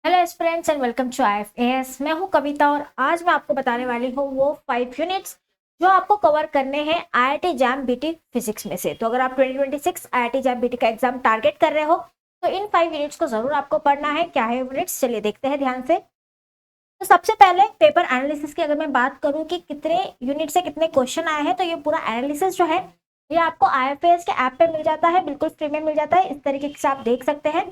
Hello aspirants and welcome to IFAS. मैं हूं कविता और आज मैं आपको बताने वाली हूं वो 5 यूनिट्स जो आपको कवर करने हैं आईआईटी जैम बीटी फिजिक्स में से। तो अगर आप 2026 आईआईटी जैम बीटी का एग्जाम टारगेट कर रहे हो तो इन 5 यूनिट्स को जरूर आपको पढ़ना है। क्या है यूनिट्स, चलिए देखते हैं ध्यान से। तो सबसे पहले पेपर एनालिसिस की अगर मैं बात करूं कि कितने यूनिट से कितने क्वेश्चन आए हैं, तो ये पूरा एनालिसिस जो है ये आपको आईएफएएस के ऐप पे मिल जाता है, बिल्कुल फ्री में मिल जाता है। इस तरीके से आप देख सकते हैं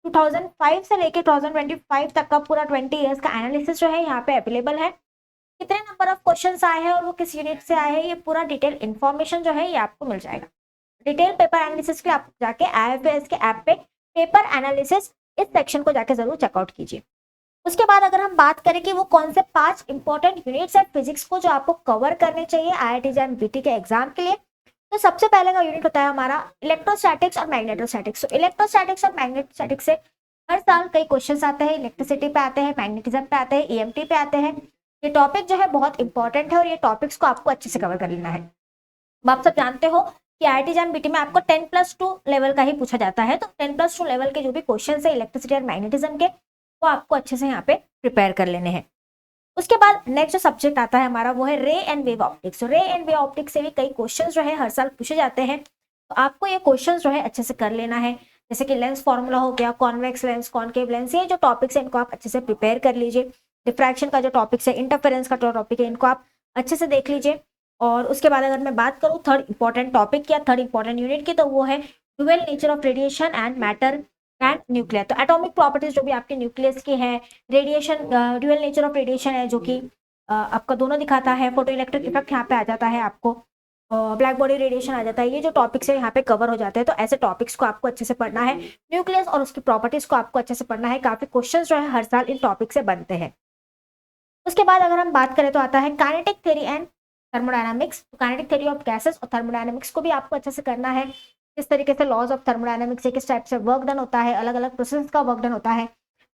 2005 से लेके 2025 तक का पूरा 20 इयर्स का एनालिसिस जो है यहाँ पे अवेलेबल है। कितने नंबर ऑफ क्वेश्चंस आए हैं और वो किस यूनिट से आए हैं, ये पूरा डिटेल इन्फॉर्मेशन जो है ये आपको मिल जाएगा। डिटेल पेपर एनालिसिस के आप जाके आईएफएएस के ऐप पे पेपर एनालिसिस इस सेक्शन को जाके जरूर चेकआउट कीजिए। उसके बाद अगर हम बात करें कि वो कौन से 5 इंपॉर्टेंट यूनिट्स है फिजिक्स को जो आपको कवर करने चाहिए आईआईटी जैम बीटी के एग्जाम के लिए, तो सबसे पहले का यूनिट होता है हमारा इलेक्ट्रोस्टैटिक्स और मैग्नेटोस्टैटिक्स। तो इलेक्ट्रोस्टैटिक्स और मैग्नेटोस्टैटिक्स से हर साल कई क्वेश्चंस आते हैं, इलेक्ट्रिसिटी पे आते हैं, मैग्नेटिज्म पे आते हैं, ईएमटी पे आते हैं। ये टॉपिक जो है बहुत इंपॉर्टेंट है और ये टॉपिक्स को आपको अच्छे से कवर कर लेना है। आप सब जानते हो कि आईआईटी जैम बीटी में आपको 10+2 लेवल का ही पूछा जाता है, तो 10+2 लेवल के जो भी क्वेश्चन है इलेक्ट्रिसिटी और मैग्नेटिज्म के वो आपको अच्छे से यहाँ पे प्रिपेयर कर लेने हैं। उसके बाद नेक्स्ट जो सब्जेक्ट आता है हमारा वो है रे एंड वेव ऑप्टिक्स। तो रे एंड वेव ऑप्टिक्स से भी कई क्वेश्चंस जो है हर साल पूछे जाते हैं, तो आपको ये क्वेश्चंस जो है अच्छे से कर लेना है। जैसे कि लेंस फॉर्मूला हो गया, कॉन्वेक्स लेंस, कॉनकेव लेंस, ये जो टॉपिक्स है इनको आप अच्छे से प्रिपेयर कर लीजिए। डिफ्रैक्शन का जो टॉपिक्स है, इंटरफेरेंस का जो टॉपिक है, इनको आप अच्छे से देख लीजिए। और उसके बाद अगर मैं बात करूँ थर्ड इंपॉर्टेंट टॉपिक या थर्ड इंपॉर्टेंट यूनिट की, तो वो है dual nature of radiation and matter and nuclear. तो एटॉमिक प्रॉपर्टीज जो भी आपके न्यूक्लियस की है, radiation, dual nature of radiation है जो कि आपका दोनों दिखाता है, फोटो इलेक्ट्रिक इफेक्ट यहाँ पे आ जाता है, आपको ब्लैक बॉडी रेडिएशन आ जाता है। ये जो टॉपिक्स है यहाँ पे कवर हो जाते हैं, तो ऐसे टॉपिक्स को आपको अच्छे से पढ़ना है। न्यूक्लियस और उसकी प्रॉपर्टीज को आपको अच्छे से पढ़ना है। काफी क्वेश्चंस जो है हर साल इन टॉपिक से बनते हैं। उसके बाद अगर हम बात करें तो आता है काइनेटिक थ्योरी एंड थर्मोडायनामिक्स। तो काइनेटिक थ्योरी ऑफ गैसेस और थर्मोडायनामिक्स को भी आपको अच्छे से करना है। किस तरीके से लॉज ऑफ थर्मोडायनामिक्स से किस टाइप से वर्क डन होता है, अलग अलग प्रोसेस का वर्क डन होता है।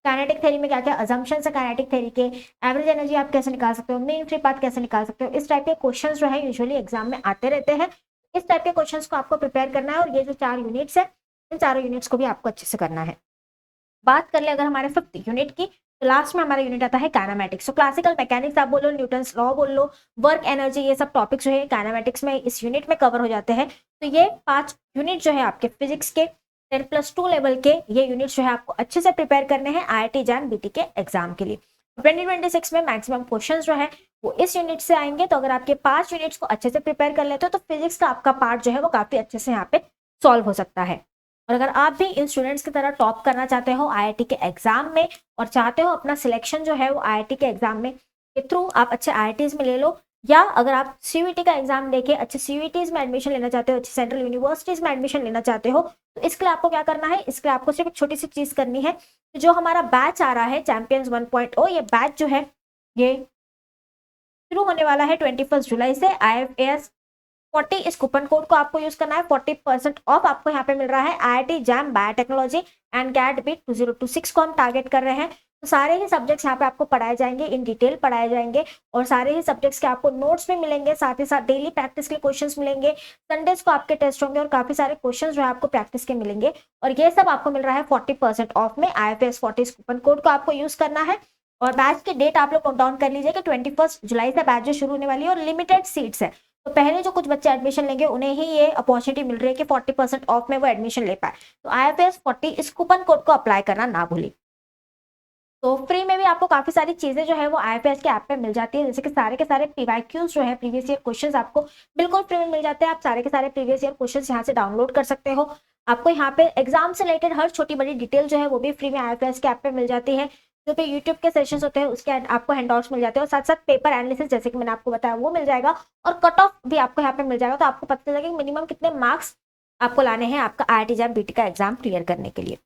काइनेटिक थ्योरी में क्या क्या अजम्पशंस है काइनेटिक थ्योरी के, एवरेज एनर्जी आप कैसे निकाल सकते हो, मीन फ्री पाथ कैसे निकाल सकते हो। इस टाइप के क्वेश्चन जो है यूजुअली एग्जाम में आते रहते हैं। इस टाइप के क्वेश्चन को आपको प्रिपेयर करना है और ये जो 4 यूनिट्स है इन चारों यूनिट्स को भी आपको अच्छे से करना है। बात कर ले अगर हमारे 5th यूनिट की, तो लास्ट में हमारा यूनिट आता है काइनेमैटिक्स। तो क्लासिकल मैकेनिक्स आप बोलो, न्यूटन्स लॉ बोल लो, वर्क एनर्जी, ये सब टॉपिक्स जो है काइनेमैटिक्स में इस यूनिट में कवर हो जाते हैं। तो ये 5 यूनिट जो है आपके फिजिक्स के 10+2 लेवल के ये यूनिट जो है आपको अच्छे से प्रिपेयर करने हैं आईआईटी जैम बीटी के एग्जाम के लिए। 2026 में मैक्सिमम क्वेश्चन जो है वो इस यूनिट से आएंगे। तो अगर आपके 5 यूनिट्स को अच्छे से प्रिपेयर कर लेते हो तो फिजिक्स का आपका पार्ट जो है वो काफी अच्छे से यहाँ पे सॉल्व हो सकता है। और अगर आप भी इन स्टूडेंट्स की तरह टॉप करना चाहते हो आईआईटी के एग्जाम में और चाहते हो अपना सिलेक्शन जो है वो आईआईटी के एग्जाम में के थ्रू आप अच्छे आईआईटीज में ले लो, या अगर आप सीयूईटी का एग्जाम देके अच्छे सीयूईटीज में एडमिशन लेना चाहते हो, अच्छी सेंट्रल यूनिवर्सिटीज में एडमिशन लेना चाहते हो, तो इसके लिए आपको क्या करना है, इसके लिए आपको सिर्फ एक छोटी सी चीज करनी है। जो हमारा बैच आ रहा है चैंपियंस 1.0, ये बैच जो है ये शुरू होने वाला है 21 जुलाई से। IFAS 40 इस कूपन कोड को आपको यूज करना है। 40% ऑफ आपको यहाँ पे मिल रहा है। IIT JAM biotechnology and CAT BET 2026 को हम टारगेट कर रहे हैं। तो सारे ही सब्जेक्ट्स यहाँ पे आपको पढ़ाए जाएंगे, इन डिटेल पढ़ाए जाएंगे और सारे ही सब्जेक्ट्स के आपको नोट्स भी मिलेंगे, साथ ही साथ डेली प्रैक्टिस के क्वेश्चंस मिलेंगे। संडेज को आपके टेस्ट होंगे और काफी सारे क्वेश्चंस जो है आपको प्रैक्टिस के मिलेंगे। और ये सब आपको मिल रहा है 40% ऑफ में। IFAS 40 इस कूपन कोड को आपको यूज करना है। और बैच की डेट आप लोग नोट डाउन कर लीजिए कि 21 जुलाई से बैच जो शुरू होने वाली है और लिमिटेड सीट्स है। तो पहले जो कुछ बच्चे एडमिशन लेंगे उन्हें ही ये अपॉर्चुनिटी मिल रही है कि 40% ऑफ में वो एडमिशन ले पाए। तो IFAS 40 इस कूपन कोड को अप्लाई करना ना भूलिए। तो फ्री में भी आपको काफी सारी चीजें जो है वो IFAS के ऐप पे मिल जाती है, जैसे कि सारे के सारे PYQs जो है प्रीवियस ईयर क्वेश्चंस आपको बिल्कुल फ्री में मिल जाते हैं। आप सारे के सारे प्रीवियस ईयर क्वेश्चंस यहाँ से डाउनलोड कर सकते हो। आपको यहाँ पे एग्जाम से रिलेटेड हर छोटी बड़ी डिटेल जो है वो भी फ्री में IFAS के ऐप पे मिल जाती है। जो भी यूट्यूब के सेशंस होते हैं उसके आपको हैंडआउट्स मिल जाते हैं और साथ साथ पेपर एनालिसिस जैसे कि मैंने आपको बताया वो मिल जाएगा और कट ऑफ भी आपको यहाँ पे मिल जाएगा। तो आपको पता चलेगा कि मिनिमम कितने मार्क्स आपको लाने हैं आपका आईआईटी जैम बीटी का एग्जाम क्लियर करने के लिए।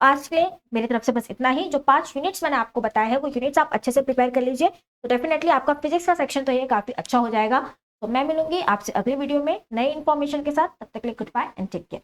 आज के लिए मेरी तरफ से बस इतना ही। जो 5 यूनिट्स मैंने आपको बताया है वो यूनिट्स आप अच्छे से प्रिपेयर कर लीजिए, तो डेफिनेटली आपका फिजिक्स का सेक्शन तो ये काफी अच्छा हो जाएगा। तो मैं मिलूंगी आपसे अगली वीडियो में नई इन्फॉर्मेशन के साथ। तब तक के लिए goodbye and take care.